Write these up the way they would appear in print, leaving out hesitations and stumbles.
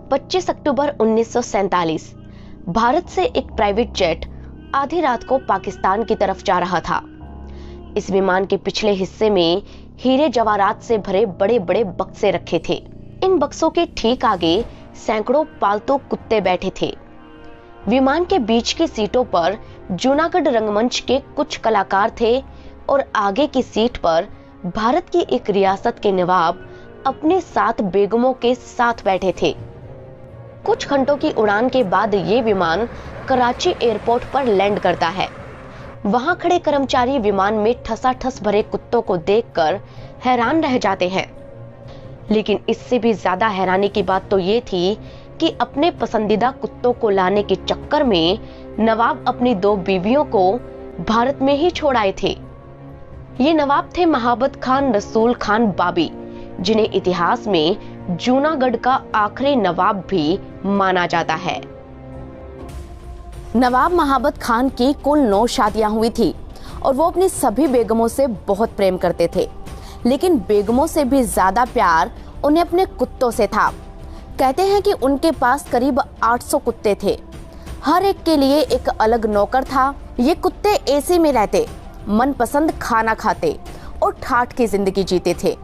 25 अक्टूबर 1947 भारत से एक private jet आधी रात को पाकिस्तान की तरफ जा रहा था। इस विमान के पिछले हिस्से में हीरे जवाहरात से भरे बड़े बड़े बक्से रखे थे। इन बक्सों के ठीक आगे सैकड़ों पालतू कुत्ते बैठे थे। विमान के बीच की सीटों पर जूनागढ़ रंगमंच के कुछ कलाकार थे और आगे की सीट पर भारत की एक रियासत के नवाब अपने 7 बेगमों के साथ बैठे थे। कुछ घंटों की उड़ान के बाद ये विमान कराची एयरपोर्ट पर लैंड करता है। वहां खड़े कर्मचारी विमान में ठसाठस भरे कुत्तों को देखकर हैरान रह जाते हैं। लेकिन इससे भी ज्यादा हैरानी की बात तो ये थी कि अपने पसंदीदा कुत्तों को लाने के चक्कर में नवाब अपनी 2 बीवियों को भारत में ही छोड़ आए थे। ये नवाब थे महाबत खान रसूल खान बाबी, जिन्हें इतिहास में जूनागढ़ का आखिरी नवाब भी माना जाता है। नवाब महाबत खान की कुल 9 शादियां हुई थी और वो अपनी सभी बेगमों से बहुत प्रेम करते थे। लेकिन बेगमों से भी ज्यादा प्यार उन्हें अपने कुत्तों से था। कहते हैं कि उनके पास करीब 800 कुत्ते थे। हर एक के लिए एक अलग नौकर था। ये कुत्ते एसी में रहते, मनपसंद खाना खाते और ठाठ की जिंदगी जीते थे।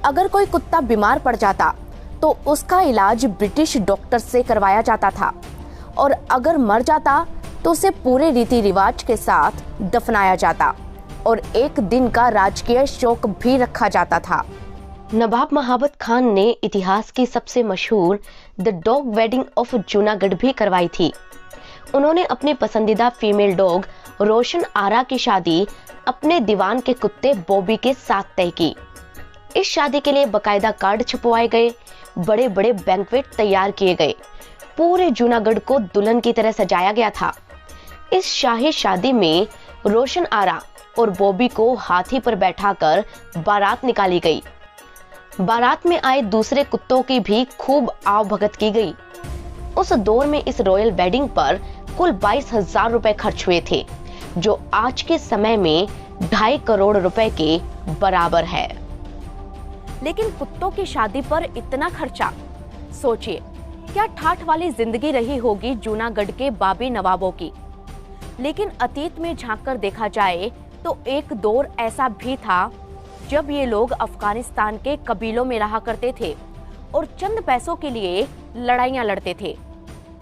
अगर कोई कुत्ता बीमार पड़ जाता तो उसका इलाज ब्रिटिश डॉक्टर से करवाया जाता था और अगर मर जाता तो उसे पूरे रीति रिवाज के साथ दफनाया जाता और एक दिन का राजकीय शोक भी रखा जाता था। नवाब महाबत खान ने इतिहास की सबसे मशहूर the dog wedding of Junagadh भी करवाई थी। उन्होंने अपने पसंदीदा फीमेल डॉग रोशन आरा की शादी अपने दीवान के कुत्ते बॉबी के साथ तय की। इस शादी के लिए बकायदा कार्ड छपवाए गए, बड़े बड़े बैंक्वेट तैयार किए गए, पूरे जूनागढ़ को दुल्हन की तरह सजाया गया था। इस शाही शादी में रोशन आरा और बॉबी को हाथी पर बैठाकर बारात निकाली गई। बारात में आए दूसरे कुत्तों की भी खूब आवभगत की गई। उस दौर में इस रॉयल वेडिंग पर कुल 22,000 रुपए खर्च हुए थे, जो आज के समय में 2.5 करोड़ रुपए के बराबर है। लेकिन कुत्तों की शादी पर इतना खर्चा, सोचिए क्या ठाठ वाली जिंदगी रही होगी जूनागढ़ के बाबी नवाबों की। लेकिन अतीत में झांककर देखा जाए तो एक दौर ऐसा भी था जब ये लोग अफगानिस्तान के कबीलों में रहा करते थे और चंद पैसों के लिए लड़ाइयां लड़ते थे।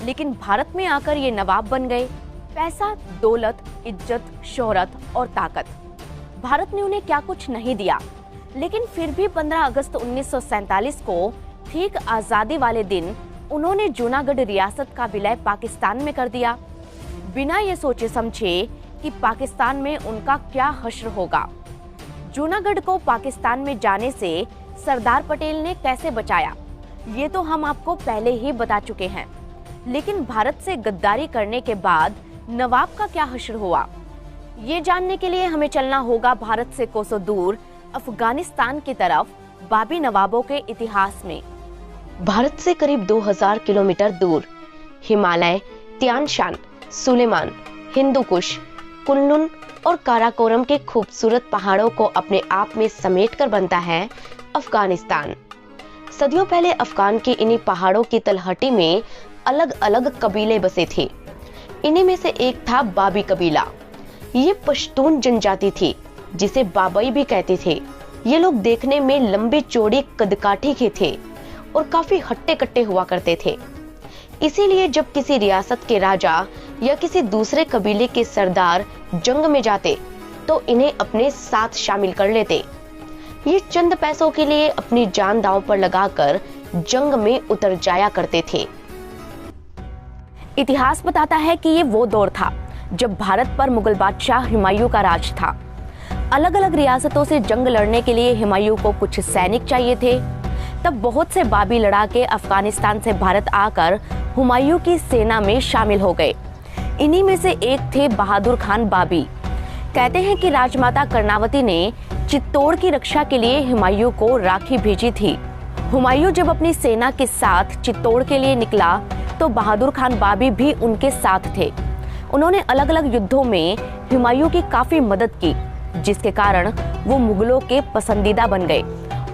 लेकिन भारत में आकर ये नवाब बन गए। पैसा, दौलत, इज्जत, शोहरत और ताकत, भारत ने उन्हें क्या कुछ नहीं दिया। लेकिन फिर भी 15 अगस्त 1947 को ठीक आजादी वाले दिन उन्होंने जूनागढ़ रियासत का विलय पाकिस्तान में कर दिया, बिना ये सोचे समझे कि पाकिस्तान में उनका क्या हश्र होगा। जूनागढ़ को पाकिस्तान में जाने से सरदार पटेल ने कैसे बचाया, ये तो हम आपको पहले ही बता चुके हैं। लेकिन भारत से गद्दारी करने के बाद नवाब का क्या हश्र हुआ, ये जानने के लिए हमें चलना होगा भारत से कोसों दूर अफगानिस्तान की तरफ, बाबी नवाबों के इतिहास में। भारत से करीब 2000 किलोमीटर दूर Himalaya, Tian Shan, Suleman, Hindu Kush, Kunlun और काराकोरम के खूबसूरत पहाड़ों को अपने आप में समेटकर बनता है अफगानिस्तान। सदियों पहले अफगान की इन्हीं पहाड़ों की तलहटी में अलग अलग कबीले बसे थे। इन्हीं में से एक था बाबी कबीला। ये पश्तून जनजाति थी, जिसे बाबई भी कहते थे। ये लोग देखने में लंबी चौड़ी कदकाठी के थे और काफी हट्टे कट्टे हुआ करते थे। इसीलिए जब किसी रियासत के राजा या किसी दूसरे कबीले के सरदार जंग में जाते तो इन्हें अपने साथ शामिल कर लेते। ये चंद पैसों के लिए अपनी जान दांव पर लगाकर जंग में उतर जाया करते थे। इतिहास बताता है कि ये वो दौर था जब भारत पर मुगल बादशाह हुमायूं का राज था। अलग अलग रियासतों से जंग लड़ने के लिए हुमायूं को कुछ सैनिक चाहिए थे। तब बहुत से बाबी लड़ाके अफगानिस्तान से भारत आकर हुमायूं की सेना में शामिल हो गए। इन्हीं में से एक थे बहादुर खान बाबी। कहते हैं कि राजमाता कर्णावती ने चित्तौड़ की रक्षा के लिए हुमायूं को राखी भेजी थी। हुमायूं जब अपनी सेना के साथ चित्तौड़ के लिए निकला तो बहादुर खान बाबी भी उनके साथ थे। उन्होंने अलग अलग युद्धों में हुमायूं की काफी मदद की, जिसके कारण वो मुगलों के पसंदीदा बन गए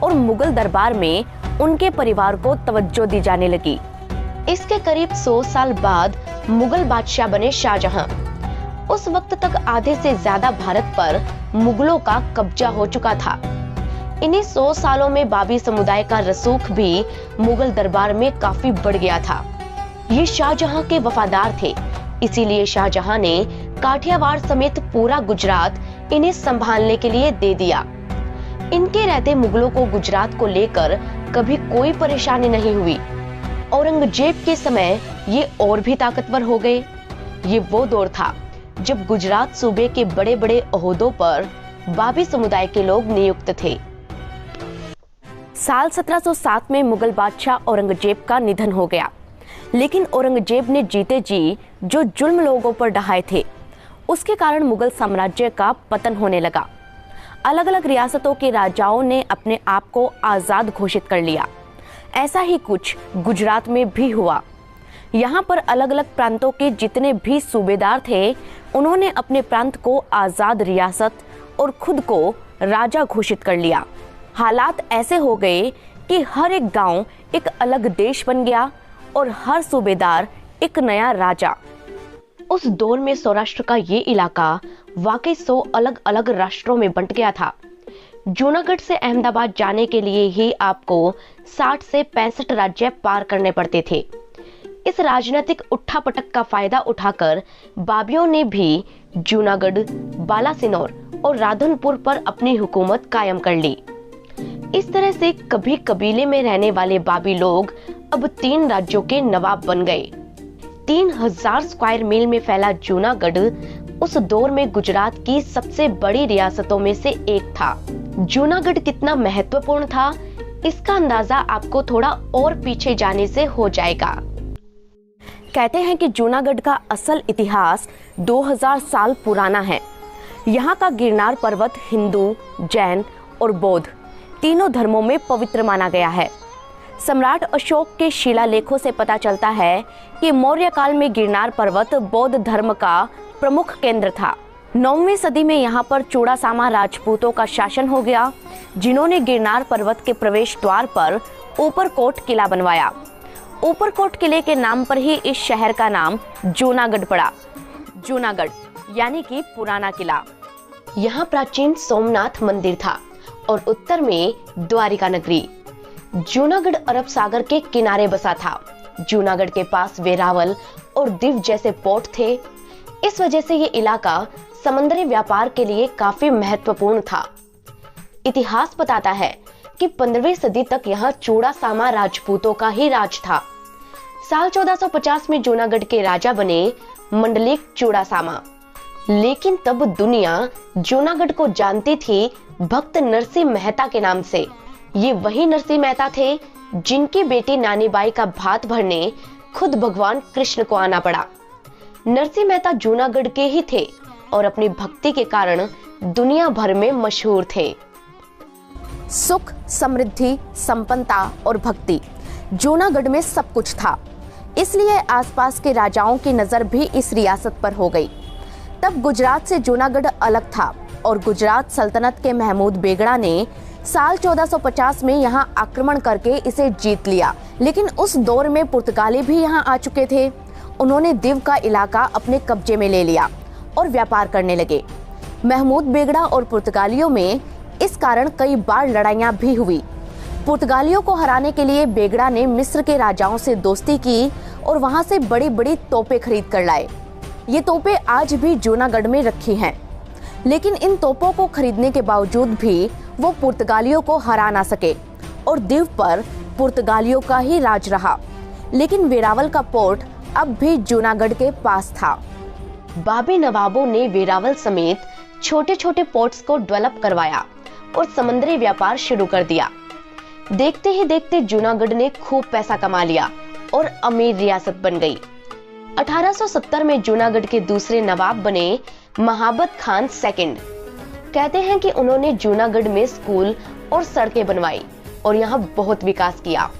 और मुगल दरबार में उनके परिवार को तवज्जो दी जाने लगी। इसके करीब 100 साल बाद मुगल बादशाह बने शाहजहां। उस वक्त तक आधे से ज्यादा भारत पर मुगलों का कब्जा हो चुका था। इन्हीं 100 सालों में बाबी समुदाय का रसूख भी मुगल दरबार में काफी बढ़ गया था। ये शाहजहां के वफादार थे, इसीलिए शाहजहां ने काठियावाड़ समेत पूरा गुजरात इन्हें संभालने के लिए दे दिया। इनके रहते मुगलों को गुजरात को लेकर कभी कोई परेशानी नहीं हुई। औरंगजेब के समय ये और भी ताकतवर हो गए। ये वो दौर था जब गुजरात सूबे के बड़े बड़े ओहदों पर बाबी समुदाय के लोग नियुक्त थे। साल 1707 में मुगल बादशाह औरंगजेब का निधन हो गया, लेकिन औरंगजेब ने जीते जी जो जुल्म लोगों पर ढाए थे, उसके कारण मुगल साम्राज्य का पतन होने लगा। अलग अलग रियासतों के राजाओं ने अपने आप को आजाद घोषित कर लिया। ऐसा ही कुछ गुजरात में भी हुआ। यहाँ पर अलग अलग प्रांतों के जितने भी सूबेदार थे, उन्होंने अपने प्रांत को आजाद रियासत और खुद को राजा घोषित कर लिया। हालात ऐसे हो गए कि हर एक गांव एक अलग देश बन गया और हर सूबेदार एक नया राजा। उस दौर में सौराष्ट्र का ये इलाका वाकई 100 अलग अलग राष्ट्रों में बंट गया था। जूनागढ़ से अहमदाबाद जाने के लिए ही आपको 60 से 65 राज्य पार करने पड़ते थे। इस राजनीतिक उठापटक का फायदा उठाकर बाबियों ने भी जूनागढ़, बालासिनोर और राधनपुर पर अपनी हुकूमत कायम कर ली। इस तरह से कभी कबीले में रहने वाले बाबी लोग अब 3 राज्यों के नवाब बन गए। 3000 स्क्वायर मील में फैला जूनागढ़ उस दौर में गुजरात की सबसे बड़ी रियासतों में से एक था। जूनागढ़ कितना महत्वपूर्ण था, इसका अंदाजा आपको थोड़ा और पीछे जाने से हो जाएगा। कहते हैं कि जूनागढ़ का असल इतिहास 2000 साल पुराना है। यहाँ का गिरनार पर्वत हिंदू, जैन और बौद्ध तीनों धर्मों में पवित्र माना गया है। सम्राट अशोक के शिलालेखों से पता चलता है कि मौर्य काल में गिरनार पर्वत बौद्ध धर्म का प्रमुख केंद्र था। 9वीं सदी में यहाँ पर चूड़ासामा राजपूतों का शासन हो गया, जिन्होंने गिरनार पर्वत के प्रवेश द्वार पर ऊपरकोट किला बनवाया। ऊपरकोट किले के नाम पर ही इस शहर का नाम जूनागढ़ पड़ा। जूनागढ़ यानी कि पुराना किला। यहाँ प्राचीन सोमनाथ मंदिर था और उत्तर में द्वारिका नगरी। जूनागढ़ अरब सागर के किनारे बसा था। जूनागढ़ के पास वेरावल और दीव जैसे पोर्ट थे। इस वजह से ये इलाका समुद्री व्यापार के लिए काफी महत्वपूर्ण था। इतिहास बताता है कि 15वीं सदी तक यहाँ चूड़ासामा राजपूतों का ही राज था। साल 1450 में जूनागढ़ के राजा बने मंडलिक चूड़ासामा। लेकिन तब दुनिया जूनागढ़ को जानती थी भक्त नरसिंह मेहता के नाम से। ये वही नरसिंह मेहता थे जिनकी बेटी नानीबाई का भात भरने खुद भगवान कृष्ण को आना पड़ा। नरसिंह मेहता जूनागढ़ के ही थे और अपनी भक्ति के कारण दुनिया भर में मशहूर थे। सुख, समृद्धि, संपन्नता और भक्ति, जूनागढ़ में सब कुछ था। इसलिए आसपास के राजाओं की नजर भी इस रियासत पर हो गई। तब गुजरात से जूनागढ़ अलग था और गुजरात सल्तनत के महमूद बेगड़ा ने साल 1450 में यहाँ आक्रमण करके इसे जीत लिया। लेकिन उस दौर में पुर्तगाली भी यहाँ आ चुके थे। उन्होंने दीव का इलाका अपने कब्जे में ले लिया और व्यापार करने लगे। महमूद बेगड़ा और पुर्तगालियों में इस कारण कई बार लड़ाइयाँ भी हुई। पुर्तगालियों को हराने के लिए बेगड़ा ने मिस्र के राजाओं से दोस्ती की और वहाँ से बड़ी बड़ी तोपें खरीद कर लाए। ये तोपें आज भी जूनागढ़ में रखी हैं। लेकिन इन तोपों को खरीदने के बावजूद भी वो पुर्तगालियों को हरा ना सके और दीव पर पुर्तगालियों का ही राज रहा। लेकिन वेरावल का पोर्ट अब भी जूनागढ़ के पास था। बाबी नवाबों ने वेरावल समेत छोटे छोटे पोर्ट्स को डेवलप करवाया और समुद्री व्यापार शुरू कर दिया। देखते ही देखते जूनागढ़ ने खूब पैसा कमा लिया और अमीर रियासत बन गई। 1870 में जूनागढ़ के दूसरे नवाब बने महाबत खान सेकंड। कहते हैं कि उन्होंने जूनागढ़ में स्कूल और सड़कें बनवाई और यहाँ बहुत विकास किया।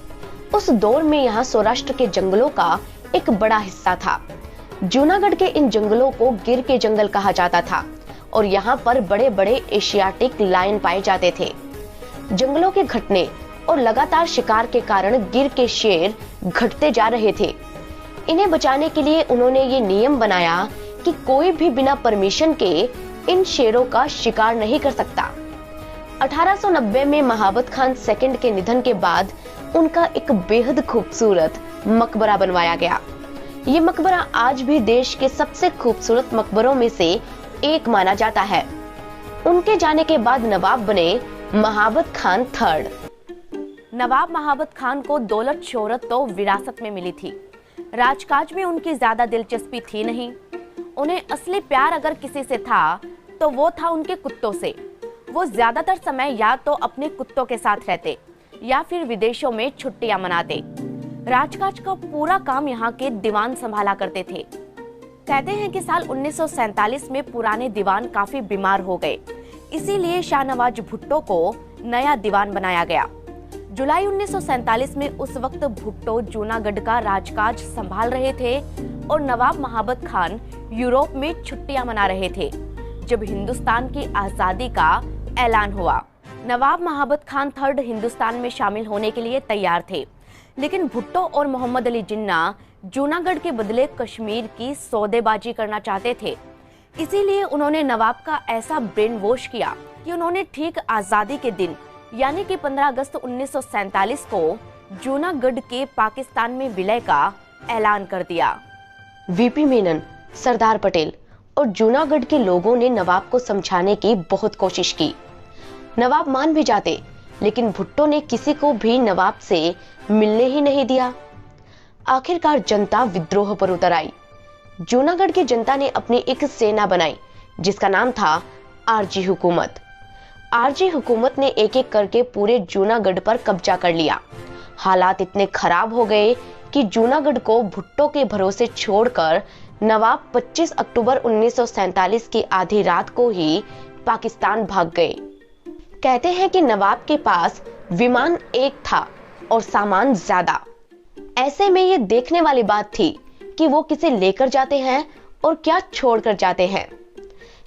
उस दौर में यहाँ सौराष्ट्र के जंगलों का एक बड़ा हिस्सा था। जूनागढ़ के इन जंगलों को गिर के जंगल कहा जाता था और यहाँ पर बड़े बड़े एशियाटिक लायन पाए जाते थे। जंगलों के घटने और लगातार शिकार के कारण गिर के शेर घटते जा रहे थे। इन्हें बचाने के लिए उन्होंने ये नियम बनाया कि कोई भी बिना परमिशन के इन शेरों का शिकार नहीं कर सकता। 1890 में महाबत खान सेकंड के निधन के बाद उनका एक बेहद खूबसूरत मकबरा बनवाया गया। ये मकबरा आज भी देश के सबसे खूबसूरत मकबरों में से एक माना जाता है। उनके जाने के बाद नवाब बने महाबत खान थर्ड। नवाब महाबत खान को दौलत शोहरत तो विरासत में मिली थी, राजकाज में उनकी ज्यादा दिलचस्पी थी नहीं। उन्हें असली प्यार अगर किसी से था तो वो था उनके कुत्तों से। वो ज्यादातर समय या तो अपने कुत्तों के साथ रहते या फिर विदेशों में छुट्टियां मनाते। राजकाज का पूरा काम यहाँ के दीवान संभाला करते थे। कहते हैं कि साल 1947 में पुराने दीवान काफी बीमार हो गए, इसीलिए शाहनवाज भुट्टो को नया दीवान बनाया गया। जुलाई 1947 में उस वक्त भुट्टो जूनागढ़ का राजकाज संभाल रहे थे और नवाब महाबत खान यूरोप में छुट्टियां मना रहे थे जब हिंदुस्तान की आजादी का ऐलान हुआ। नवाब महाबत खान थर्ड हिंदुस्तान में शामिल होने के लिए तैयार थे, लेकिन भुट्टो और मोहम्मद अली जिन्ना जूनागढ़ के बदले कश्मीर की सौदेबाजी करना चाहते थे। इसीलिए उन्होंने नवाब का ऐसा ब्रेन वॉश किया कि उन्होंने ठीक आजादी के दिन यानी कि 15 अगस्त 1947 को जूनागढ़ के पाकिस्तान में विलय का ऐलान कर दिया। वीपी मेनन, सरदार पटेल और जूनागढ़ के लोगों ने नवाब को समझाने की बहुत कोशिश की। नवाब मान भी जाते, लेकिन भुट्टो ने किसी को भी नवाब से मिलने ही नहीं दिया। आखिरकार जनता विद्रोह पर उतर आई। जूनागढ़ की जनता ने अपनी एक सेना बनाई जिसका नाम था आरजी हुकूमत। आरजी हुकूमत ने एक एक करके पूरे जूनागढ़ पर कब्जा कर लिया। हालात इतने खराब हो गए कि जूनागढ़ को भुट्टो के भरोसे छोड़कर नवाब 25 अक्टूबर 1947 की आधी रात को ही पाकिस्तान भाग गए। कहते हैं कि नवाब के पास विमान एक था और सामान ज्यादा। ऐसे में ये देखने वाली बात थी कि वो किसे लेकर जाते हैं और क्या छोड़कर जाते हैं।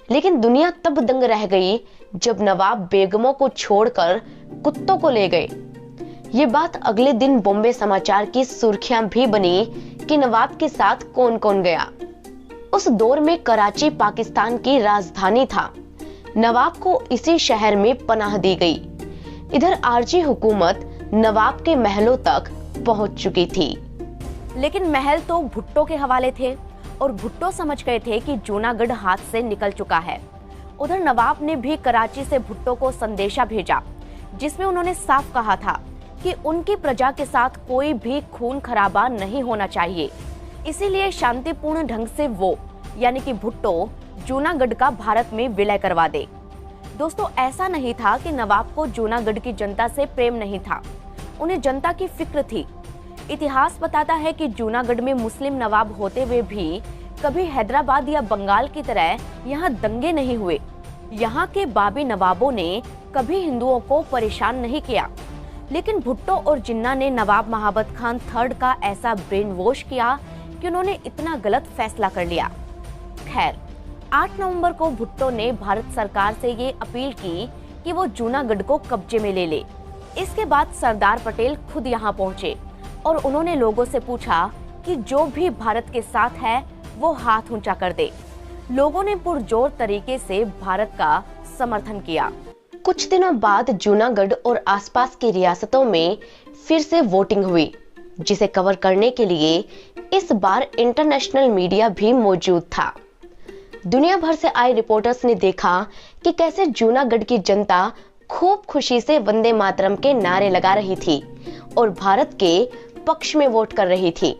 लेकिन दुनिया तब दंग रह गई जब नवाब बेगमों को छोड़कर कुत्तों को ले गए। ये बात अगले दिन बॉम्बे समाचार की सुर्खियां भी बनी कि नवाब के साथ कौन कौन गया। उस दौर में कराची पाकिस्तान की राजधानी था। नवाब को इसी शहर में पनाह दी गई। इधर आरजी हुकूमत नवाब के महलों तक पहुंच चुकी थी। लेकिन महल तो भुट्टो के हवाले थे और भुट्टो समझ गए थे कि जूनागढ़ हाथ से निकल चुका है। उधर नवाब ने भी कराची से भुट्टो को संदेशा भेजा जिसमें उन्होंने साफ कहा था कि उनकी प्रजा के साथ कोई भी खून खराबा नहीं होना चाहिए। इसीलिए शांतिपूर्ण ढंग से वो यानी कि भुट्टो जूनागढ़ का भारत में विलय करवा दे। दोस्तों, ऐसा नहीं था कि नवाब को जूनागढ़ की जनता से प्रेम नहीं था, उन्हें जनता की फिक्र थी। इतिहास बताता है कि जूनागढ़ में मुस्लिम नवाब होते हुए भी कभी हैदराबाद या बंगाल की तरह यहाँ दंगे नहीं हुए। यहाँ के बाबी नवाबों ने कभी हिंदुओं को परेशान नहीं किया। लेकिन भुट्टो और जिन्ना ने नवाब महाबत खान थर्ड का ऐसा ब्रेन वॉश किया कि उन्होंने इतना गलत फैसला कर लिया। खैर, 8 नवंबर को भुट्टो ने भारत सरकार से ये अपील की कि वो जूनागढ़ को कब्जे में ले ले। इसके बाद सरदार पटेल खुद यहाँ पहुंचे और उन्होंने लोगों से पूछा कि जो भी भारत के साथ है वो हाथ ऊंचा कर दे। लोगों ने पुरजोर तरीके से भारत का समर्थन किया। कुछ दिनों बाद जूनागढ़ और आसपास की रियासतों में फिर से वोटिंग हुई, जिसे कवर करने के लिए इस बार इंटरनेशनल मीडिया भी मौजूद था। दुनिया भर से आए रिपोर्टर्स ने देखा कि कैसे जूनागढ़ की जनता खूब खुशी से वंदे मातरम के नारे लगा रही थी और भारत के पक्ष में वोट कर रही थी।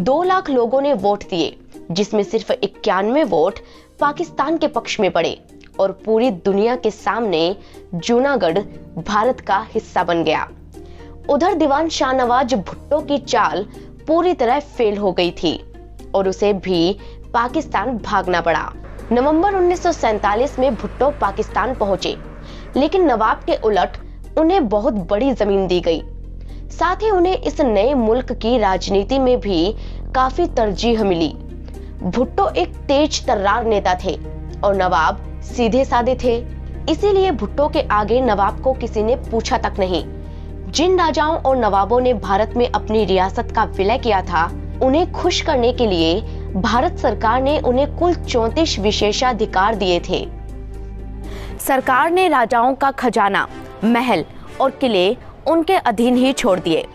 2 लाख लोगों ने वोट दिए, जिसमें सिर्फ 91 वोट पाकिस्तान के पक्ष में पड़े और पूरी दुनिया के सामने जूनागढ़ भारत का हिस्सा बन गया। उधर दीवान शाहनवाज भुट्टो की चाल पूरी तरह फेल हो गई थी और उसे भी पाकिस्तान भागना पड़ा। नवंबर 1947 में भुट्टो पाकिस्तान पहुंचे, लेकिन नवाब के उलट उन्हें बहुत बड़ी जमीन दी गई। साथ ही उन्हें इस नए मुल्क की राजनीति में भी काफी तरजीह मिली। भुट्टो एक तेज तर्रार नेता थे और नवाब सीधे साधे थे। इसीलिए भुट्टो के आगे नवाब को किसी ने पूछा तक नहीं। जिन राजाओं और नवाबों ने भारत में अपनी रियासत का विलय किया था, उन्हें खुश करने के लिए भारत सरकार ने उन्हें कुल 34 विशेषाधिकार दिए थे। सरकार ने राजाओं का खजाना, महल और किले उनके अधीन ही छोड़ दिए।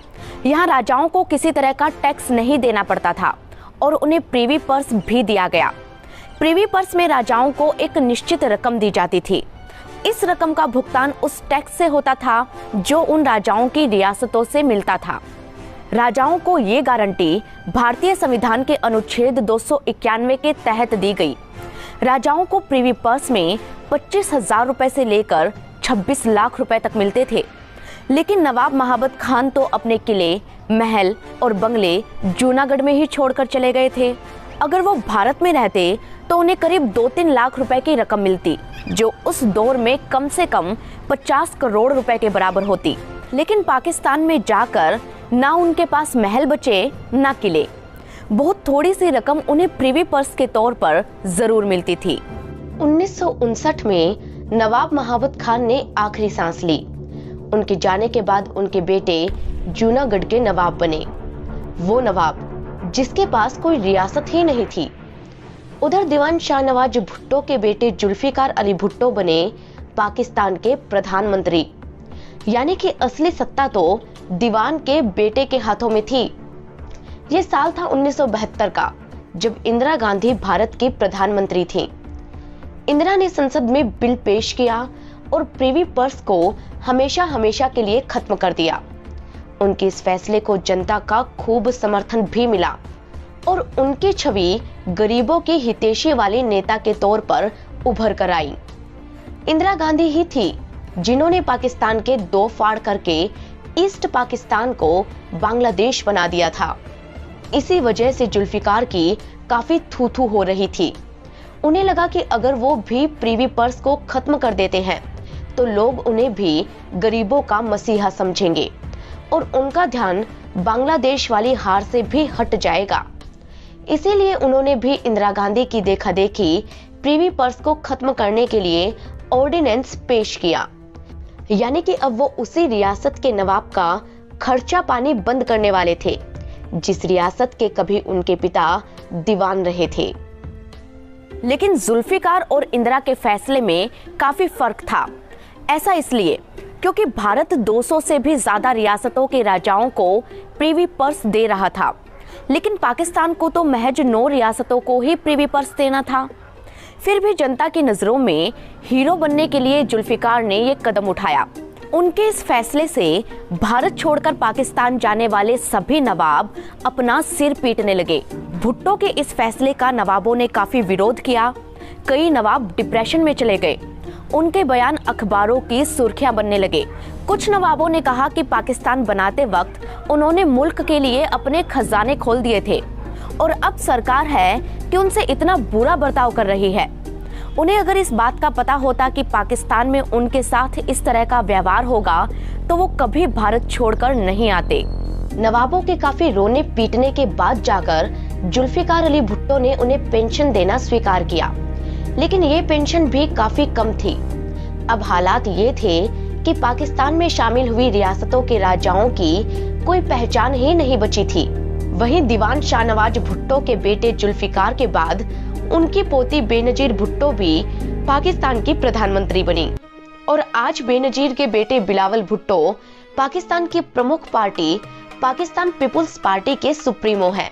यहाँ राजाओं को किसी तरह का टैक्स नहीं देना पड़ता था और उन्हें प्रीवी पर्स भी दिया गया। प्रीवी पर्स में राजाओं को एक निश्चित रकम दी जाती थी। इस रकम का भुगतान उस टैक्स से होता था जो उन राजाओं की रियासतों से मिलता था। राजाओं को ये गारंटी भारतीय संविधान के अनुच्छेद 291 के तहत दी गई। राजाओं को प्रीवी पर्स में 25,000 रुपए से लेकर 26 लाख रुपए तक मिलते थे। लेकिन नवाब महाबत खान तो अपने किले, महल और बंगले जूनागढ़ में ही छोड़कर चले गए थे। अगर वो भारत में रहते तो उन्हें करीब 2-3 लाख रुपए की रकम मिलती, जो उस दौर में कम से कम 50 करोड़ रुपए के बराबर होती। लेकिन पाकिस्तान में जाकर ना उनके पास महल बचे ना किले। बहुत थोड़ी सी रकम उन्हें प्रीवी पर्स के तौर पर जरूर मिलती थी। 1959 में नवाब महाबत खान ने आखिरी सांस ली। उनके जाने के बाद उनके बेटे जूनागढ़ के नवाब बने। वो नवाब जिसके पास कोई रियासत ही नहीं थी। उधर दीवान शाहनवाज भुट्टो के बेटे जुल्फिकार अली भुट्टो बने पाकिस्तान के प्रधानमंत्री। यानी कि असली सत्ता तो दीवान के बेटे के हाथों में थी। ये साल था 1972 का, जब इंदिरा गांधी भारत की प्रधानमंत्री थी। इंदिरा ने संसद में बिल पेश किया और प्रीवी पर्स को हमेशा हमेशा के लिए खत्म कर दिया। उनके इस फैसले को जनता का खूब समर्थन भी मिला और उनकी छवि गरीबों की हितैषी वाली नेता के तौर पर उभर कर आई। इंदिरा गांधी ही थी जिन्होंने पाकिस्तान के 2 फाड़ करके ईस्ट पाकिस्तान को बांग्लादेश बना दिया था। इसी वजह से जुल्फिकार की काफी थू-थू हो रही थी। उन्हें लगा कि अगर वो भी प्रीवी पर्स को खत्म कर देते हैं तो लोग उन्हें भी गरीबों का मसीहा समझेंगे और उनका ध्यान बांग्लादेश वाली हार से भी हट जाएगा। इसीलिए उन्होंने भी इंदिरा गांधी की देखा देखी प्रीवी पर्स को खत्म करने के लिए ऑर्डिनेंस पेश किया। यानी कि अब वो उसी रियासत के नवाब का खर्चा पानी बंद करने वाले थे जिस रियासत के कभी उनके पिता दीवान रहे थे। लेकिन जुल्फिकार और इंदिरा के फैसले में काफी फर्क था। ऐसा इसलिए क्योंकि भारत 200 से भी ज्यादा रियासतों के राजाओं को प्रीवी पर्स दे रहा था, लेकिन पाकिस्तान को तो महज 9 रियासतों को ही प्रीवी पर्स देना था। फिर भी जनता की नजरों में हीरो बनने के लिए जुल्फिकार ने ये कदम उठाया। उनके इस फैसले से भारत छोड़कर पाकिस्तान जाने वाले सभी नवाब अपना सिर पीटने लगे। भुट्टो के इस फैसले का नवाबों ने काफी विरोध किया। कई नवाब डिप्रेशन में चले गए। उनके बयान अखबारों की सुर्खियां बनने लगे। कुछ नवाबों ने कहा कि पाकिस्तान बनाते वक्त उन्होंने मुल्क के लिए अपने खजाने खोल दिए थे और अब सरकार है कि उनसे इतना बुरा बर्ताव कर रही है। उन्हें अगर इस बात का पता होता कि पाकिस्तान में उनके साथ इस तरह का व्यवहार होगा तो वो कभी भारत छोड़कर नहीं आते। नवाबों के काफी रोने पीटने के बाद जाकर जुल्फिकार अली भुट्टो ने उन्हें पेंशन देना स्वीकार किया, लेकिन ये पेंशन भी काफी कम थी। अब हालात ये थे कि पाकिस्तान में शामिल हुई रियासतों के राजाओं की कोई पहचान ही नहीं बची थी। वहीं दीवान शाहनवाज भुट्टो के बेटे जुल्फिकार के बाद उनकी पोती बेनजीर भुट्टो भी पाकिस्तान की प्रधानमंत्री बनी और आज बेनजीर के बेटे बिलावल भुट्टो पाकिस्तान की प्रमुख पार्टी पाकिस्तान पीपुल्स पार्टी के सुप्रीमो हैं।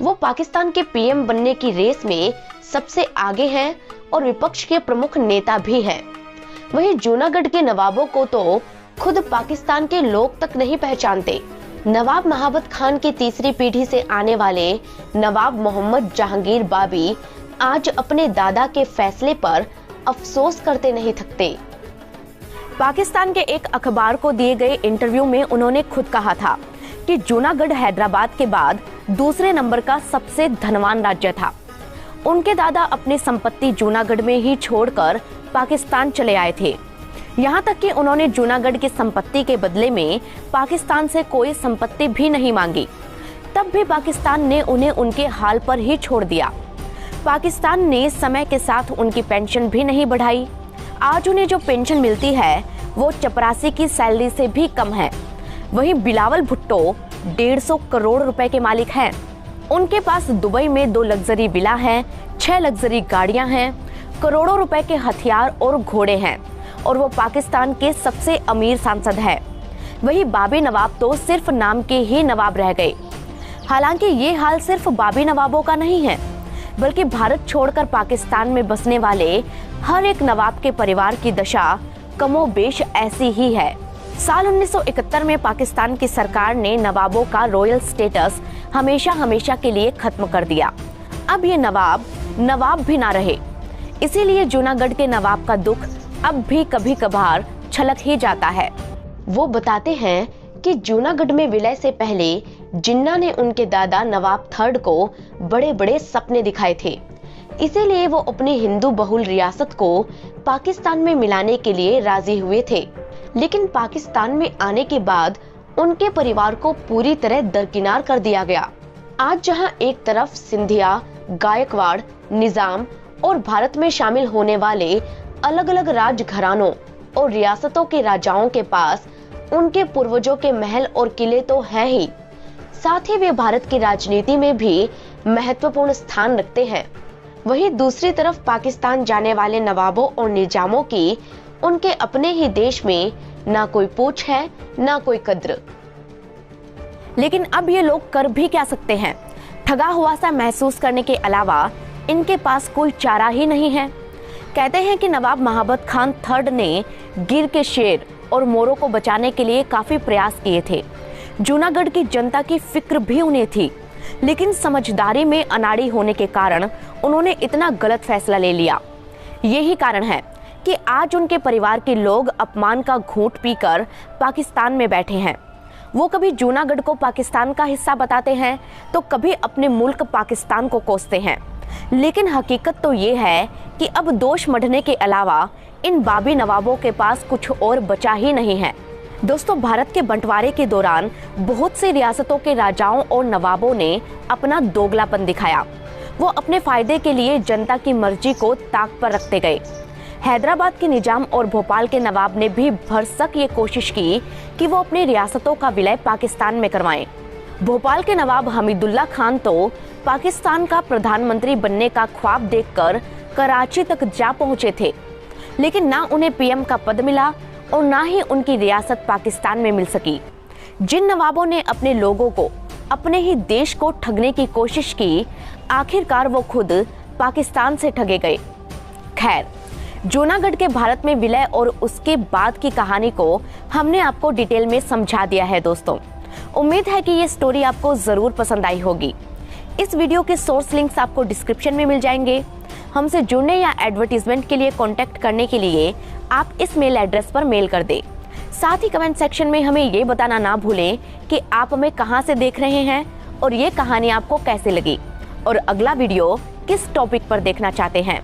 वो पाकिस्तान के पीएम बनने की रेस में सबसे आगे हैं और विपक्ष के प्रमुख नेता भी हैं। वहीं जूनागढ़ के नवाबों को तो खुद पाकिस्तान के लोग तक नहीं पहचानते। नवाब महाबत खान की तीसरी पीढ़ी से आने वाले नवाब मोहम्मद जहांगीर बाबी आज अपने दादा के फैसले पर अफसोस करते नहीं थकते। पाकिस्तान के एक अखबार को दिए गए इंटरव्यू में उन्होंने खुद कहा था कि जूनागढ़ हैदराबाद के बाद दूसरे नंबर का सबसे धनवान राज्य था। उनके दादा अपनी संपत्ति जूनागढ़ में ही छोड़कर पाकिस्तान चले आए थे। यहाँ तक कि उन्होंने जूनागढ़ की संपत्ति के बदले में पाकिस्तान से कोई संपत्ति भी नहीं मांगी। तब भी पाकिस्तान ने उन्हें उनके हाल पर ही छोड़ दिया। पाकिस्तान ने समय के साथ उनकी पेंशन भी नहीं बढ़ाई। आज उन्हें जो पेंशन मिलती है वो चपरासी की सैलरी से भी कम है। वहीं बिलावल भुट्टो 150 करोड़ रुपए के मालिक हैं। उनके पास दुबई में 2 लग्जरी विला हैं, 6 लग्जरी गाड़ियां हैं, करोड़ों रुपए के हथियार और घोड़े हैं और वो पाकिस्तान के सबसे अमीर सांसद है। वही बाबी नवाब तो सिर्फ नाम के ही नवाब रह गए। हालांकि ये हाल सिर्फ बाबी नवाबों का नहीं है, बल्कि भारत छोड़कर पाकिस्तान में बसने वाले हर एक नवाब के परिवार की दशा कमोबेश ऐसी ही है। साल 1971 में पाकिस्तान की सरकार ने नवाबों का रॉयल स्टेटस हमेशा हमेशा के लिए खत्म कर दिया। अब ये नवाब भी ना रहे। इसीलिए जूनागढ़ के नवाब का दुख अब भी कभी कभार छलक ही जाता है। वो बताते हैं कि जूनागढ़ में विलय से पहले जिन्ना ने उनके दादा नवाब थर्ड को बड़े बड़े सपने दिखाए थे। इसीलिए वो अपनी हिंदू बहुल रियासत को पाकिस्तान में मिलाने के लिए राजी हुए थे। लेकिन पाकिस्तान में आने के बाद उनके परिवार को पूरी तरह दरकिनार कर दिया गया। आज जहां एक तरफ सिंधिया, गायकवाड़, निजाम और भारत में शामिल होने वाले अलग अलग राज घरानों और रियासतों के राजाओं के पास उनके पूर्वजों के महल और किले तो हैं ही, साथ ही वे भारत की राजनीति में भी महत्वपूर्ण स्थान रखते हैं। वहीं दूसरी तरफ पाकिस्तान जाने वाले नवाबों और निजामों की उनके अपने ही देश में ना कोई पूछ है, ना कोई कद्र। लेकिन अब ये लोग कर भी क्या सकते हैं? ठगा हुआ सा महसूस करने के अलावा इनके पास कोई चारा ही नहीं है। कहते हैं कि नवाब महाबत खान थर्ड ने गिर के शेर और मोरों को बचाने के लिए काफी प्रयास किए थे। जूनागढ़ की जनता की फिक्र भी उन्हें थी, लेकिन समझदारी में अनाड़ी होने के कारण उन्होंने इतना गलत फैसला ले लिया। यही कारण है कि आज उनके परिवार के लोग अपमान का घूंट पीकर पाकिस्तान में बैठे हैं। वो कभी जूनागढ़ को पाकिस्तान का हिस्सा बताते हैं तो कभी अपने मुल्क पाकिस्तान को कोसते हैं। लेकिन हकीकत तो ये है कि अब दोष मढ़ने के अलावा इन बाबी नवाबों के पास कुछ और बचा ही नहीं है। दोस्तों, भारत के बंटवारे के दौरान बहुत सी रियासतों के राजाओं और नवाबों ने अपना दोगलापन दिखाया। वो अपने फायदे के लिए जनता की मर्जी को ताक पर रखते गए। हैदराबाद के निजाम और भोपाल के नवाब ने भी भरसक ये कोशिश की कि वो अपनी रियासतों का विलय पाकिस्तान में करवाएं। भोपाल के नवाब हमीदुल्ला खान तो पाकिस्तान का प्रधानमंत्री बनने का ख्वाब देखकर कराची तक जा पहुंचे थे, लेकिन ना उन्हें पीएम का पद मिला और ना ही उनकी रियासत पाकिस्तान में मिल सकी। जिन नवाबों ने अपने लोगों को, अपने ही देश को ठगने की कोशिश की, आखिरकार वो खुद पाकिस्तान से ठगे गए। खैर, जूनागढ़ के भारत में विलय और उसके बाद की कहानी को हमने आपको डिटेल में समझा दिया है। दोस्तों, उम्मीद है कि ये स्टोरी आपको जरूर पसंद आई होगी। इस वीडियो के सोर्स लिंक्स आपको डिस्क्रिप्शन में मिल जाएंगे। हमसे जुड़ने या एडवर्टीजमेंट के लिए कांटेक्ट करने के लिए आप इस मेल एड्रेस पर मेल कर दें। साथ ही कमेंट सेक्शन में हमें ये बताना ना भूलें कि आप हमें कहां से देख रहे हैं और ये कहानी आपको कैसे लगी और अगला वीडियो किस टॉपिक पर देखना चाहते हैं।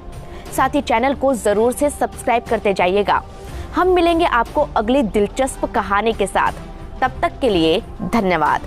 साथ ही चैनल को जरूर से सब्सक्राइब करते जाइएगा। हम मिलेंगे आपको अगली दिलचस्प कहानी के साथ। तब तक के लिए धन्यवाद।